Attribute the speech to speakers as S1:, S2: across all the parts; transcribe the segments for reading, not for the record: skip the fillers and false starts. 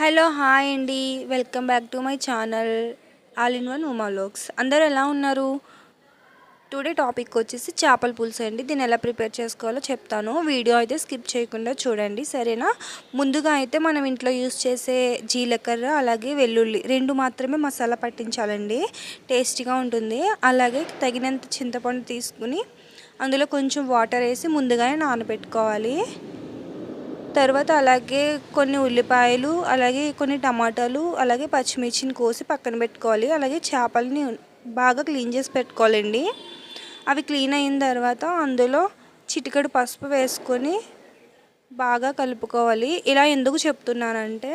S1: Hello hi అండి, welcome back to my channel all in one Uma vlogs. అందరూ ఎలా ఉన్నారు? టుడే టాపిక్ వచ్చేసి చేపల పులుసు అండి. దీన్ని ఎలా ప్రిపేర్ చేసుకోవాలో చెప్తాను. వీడియో అయితే స్కిప్ చేయకుండా చూడండి, సరేనా? ముందుగా అయితే మనం ఇంట్లో యూస్ చేసే జీలకర్ర అలాగే వెల్లుల్లి రెండు మాత్రమే మసాలా పట్టించాలండి, టేస్టీగా ఉంటుంది. అలాగే తగినంత చింతపండు తీసుకుని అందులో కొంచెం వాటర్ వేసి ముందుగానే నానబెట్టుకోవాలి. తర్వాత అలాగే కొన్ని ఉల్లిపాయలు, అలాగే కొన్ని టమాటాలు, అలాగే పచ్చిమిర్చిని కోసి పక్కన పెట్టుకోవాలి. అలాగే చేపలని బాగా క్లీన్ చేసి పెట్టుకోవాలండి. అవి క్లీన్ అయిన తర్వాత అందులో చిటికెడు పసుపు వేసుకొని బాగా కలుపుకోవాలి. ఇలా ఎందుకు చెప్తున్నానంటే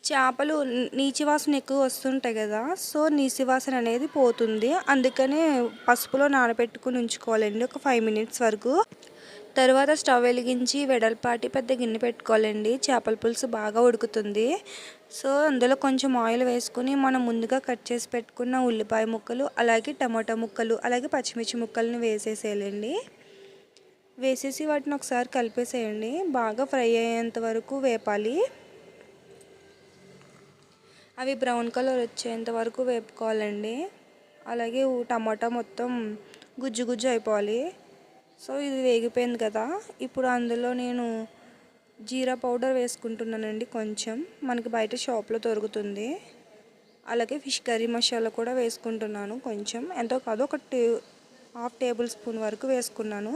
S1: చేపలు నీచు వాసన ఎక్కువ వస్తుంటాయి కదా, సో నీచు వాసన అనేది పోతుంది. అందుకనే పసుపులో నానబెట్టుకుని ఉంచుకోవాలండి ఒక 5 minutes వరకు. తర్వాత స్టవ్ వెలిగించి వెడల్పాటి పెద్ద గిన్నె పెట్టుకోవాలండి. చేపల పులుసు బాగా ఉడుకుతుంది. సో అందులో కొంచెం ఆయిల్ వేసుకుని మనం ముందుగా కట్ చేసి పెట్టుకున్న ఉల్లిపాయ ముక్కలు, అలాగే టమాటా ముక్కలు, అలాగే పచ్చిమిర్చి ముక్కల్ని వేసేసేయాలండి. వేసేసి వాటిని ఒకసారి కలిపేసేయండి. బాగా ఫ్రై అయ్యేంత వరకు వేపాలి. అవి బ్రౌన్ కలర్ వచ్చేంత వరకు వేపుకోవాలండి. అలాగే టమాటా మొత్తం గుజ్జు గుజ్జు అయిపోవాలి. సో ఇది వేగిపోయింది కదా, ఇప్పుడు అందులో నేను జీరా పౌడర్ వేసుకుంటున్నానండి. కొంచెం మనకి బయట షాప్లో దొరుకుతుంది. అలాగే ఫిష్ కర్రీ మసాలా కూడా వేసుకుంటున్నాను. కొంచెం, ఎంతో కాదు, ఒక 1/2 tablespoon వరకు వేసుకున్నాను.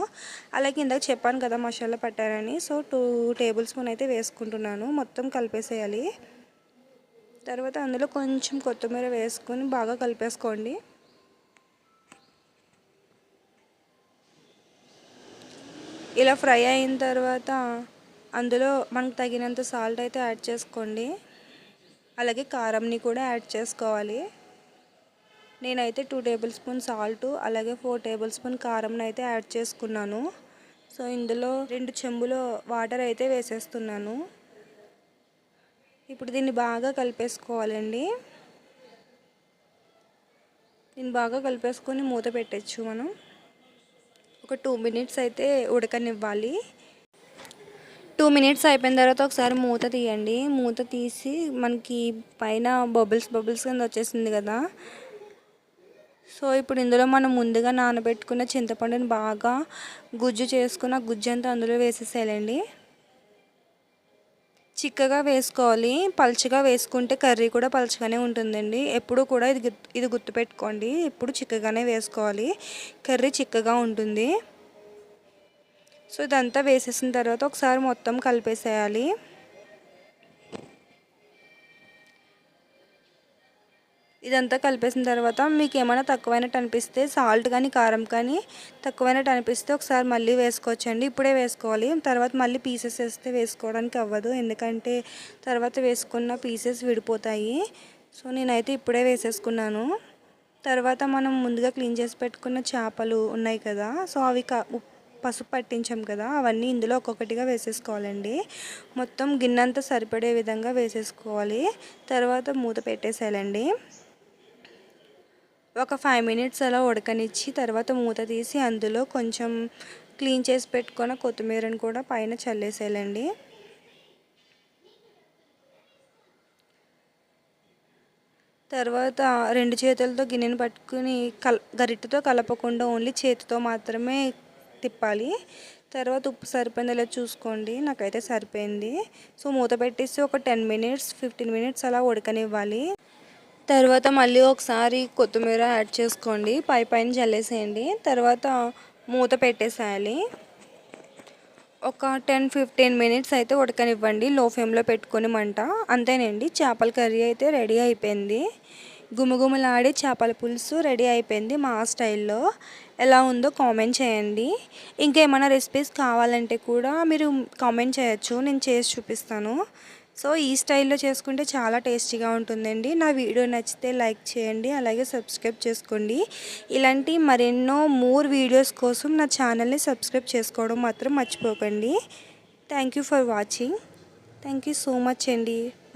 S1: అలాగే ఇందాక చెప్పాను కదా మసాలా పట్టారని, సో 2 tablespoon అయితే వేసుకుంటున్నాను. మొత్తం కలిపేసేయాలి. తర్వాత అందులో కొంచెం కొత్తిమీర వేసుకొని బాగా కలిపేసుకోండి. ఇలా ఫ్రై అయిన తర్వాత అందులో మనకు తగినంత సాల్ట్ అయితే యాడ్ చేసుకోండి. అలాగే కారంని కూడా యాడ్ చేసుకోవాలి. నేనైతే 2 tablespoon సాల్ట్, అలాగే 4 tablespoon కారంని అయితే యాడ్ చేసుకున్నాను. సో ఇందులో 2 చెంబులు వాటర్ అయితే వేసేస్తున్నాను. ఇప్పుడు దీన్ని బాగా కలిపేసుకోవాలండి. దీన్ని బాగా కలిపేసుకొని మూత పెట్టచ్చు. మనం ఒక 2 minutes అయితే ఉడకనివ్వాలి. 2 minutes అయిపోయిన తర్వాత ఒకసారి మూత తీయండి. మూత తీసి మనకి పైన బబుల్స్ కింద వచ్చేసింది కదా, సో ఇప్పుడు ఇందులో మనం ముందుగా నానబెట్టుకున్న చింతపండుని బాగా గుజ్జు చేసుకున్న గుజ్జు అంతా అందులో వేసేసేయాలండి. చిక్కగా వేసుకోవాలి. పలుచగా వేసుకుంటే కర్రీ కూడా పలుచగానే ఉంటుందండి. ఎప్పుడు కూడా ఇది గుర్తుపెట్టుకోండి, ఎప్పుడు చిక్కగానే వేసుకోవాలి, కర్రీ చిక్కగా ఉంటుంది. సో ఇదంతా వేసేసిన తర్వాత ఒకసారి మొత్తం కలిపేసేయాలి. ఇదంతా కలిపేసిన తర్వాత మీకు ఏమైనా తక్కువైనట్టు అనిపిస్తే సాల్ట్ కానీ కారం కానీ తక్కువైనట్టు అనిపిస్తే ఒకసారి మళ్ళీ వేసుకోవచ్చండి. ఇప్పుడే వేసుకోవాలి, తర్వాత మళ్ళీ పీసెస్ వేస్తే వేసుకోవడానికి అవ్వదు, ఎందుకంటే తర్వాత వేసుకున్న పీసెస్ విడిపోతాయి. సో నేనైతే ఇప్పుడే వేసేసుకున్నాను. తర్వాత మనం ముందుగా క్లీన్ చేసి పెట్టుకున్న చేపలు ఉన్నాయి కదా, సో అవి పసుపు పట్టించాం కదా, అవన్నీ ఇందులో ఒక్కొక్కటిగా వేసేసుకోవాలండి. మొత్తం గిన్నెంతా సరిపడే విధంగా వేసేసుకోవాలి. తర్వాత మూత పెట్టేసేయాలండి. ఒక 5 minutes అలా ఉడకనిచ్చి తర్వాత మూత తీసి అందులో కొంచెం క్లీన్ చేసి పెట్టుకున్న కొత్తిమీరని కూడా పైన చల్లేసేయాలండి. తర్వాత 2 చేతులతో గిన్నెని పట్టుకుని గరిటెతో కలపకుండా ఓన్లీ చేతితో మాత్రమే తిప్పాలి. తర్వాత ఉప్పు సరిపోయిందో లేదో చూసుకోండి, నాకైతే సరిపోయింది. సో మూత పెట్టేసి ఒక 10 minutes 15 minutes అలా ఉడకనివ్వాలి. తర్వాత మళ్ళీ ఒకసారి కొత్తిమీర యాడ్ చేసుకోండి, పైన చల్లేసేయండి. తర్వాత మూత పెట్టేసేయాలి. ఒక 10-15 minutes అయితే ఉడకనివ్వండి, లో ఫ్లేమ్లో పెట్టుకొని మంట. అంతేనండి, చేపల కర్రీ అయితే రెడీ అయిపోయింది. గుమగుమలాడే చేపల పులుసు రెడీ అయిపోయింది మా స్టైల్లో. ఎలా ఉందో కామెంట్ చేయండి. ఇంకేమైనా రెసిపీస్ కావాలంటే కూడా మీరు కామెంట్ చేయొచ్చు, నేను చేసి చూపిస్తాను. సో ఈ స్టైల్లో చేసుకుంటే చాలా టేస్టీగా ఉంటుందండి. నా వీడియో నచ్చితే లైక్ చేయండి, అలాగే సబ్స్క్రైబ్ చేసుకోండి. ఇలాంటి మరెన్నో వీడియోస్ కోసం నా ఛానల్ని సబ్స్క్రైబ్ చేసుకోవడం మాత్రం మర్చిపోకండి. Thank you for watching. Thank you so much అండి.